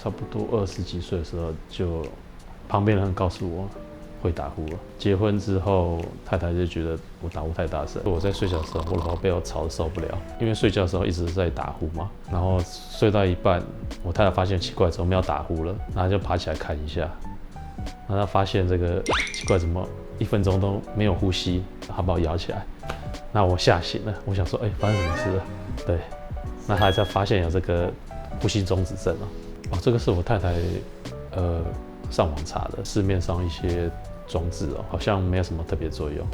差不多20几岁的时候，就旁边人告诉我会打呼了。结婚之后，太太就觉得我打呼太大声。我在睡觉的时候，我老婆被我吵得受不了，因为睡觉的时候一直在打呼嘛。然后睡到一半，我太太发现奇怪，怎么没有打呼了？然后就爬起来看一下，然后她发现这个奇怪，怎么1分钟都没有呼吸？她把我摇起来，那我吓醒了。我想说，发生什么事了？对，那她才发现有这个呼吸中止症哦，这个是我太太上网查的，市面上一些装置好像没有什么特别作用，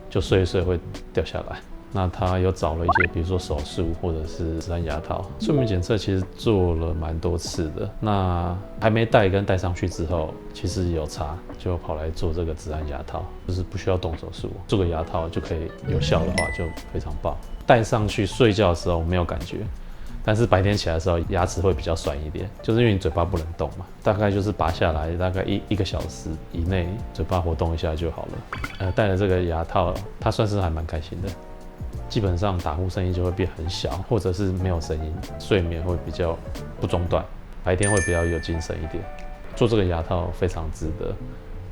就睡一睡会掉下来。那她有找了一些，比如说手术或者是止按牙套。睡眠检测其实做了蛮多次的，那还没戴跟戴上去之后，其实有差，就跑来做这个止按牙套，就是不需要动手术，做个牙套就可以有效的话就非常棒。戴上去睡觉的时候没有感觉。但是白天起来的时候，牙齿会比较酸一点，就是因为你嘴巴不能动嘛，大概就是拔下来，大概一个小时以内，嘴巴活动一下就好了。戴了这个牙套，他算是还蛮开心的。基本上打呼声音就会变很小，或者是没有声音，睡眠会比较不中断，白天会比较有精神一点。做这个牙套非常值得，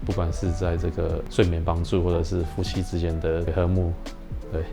不管是在这个睡眠帮助，或者是夫妻之间的和睦，对。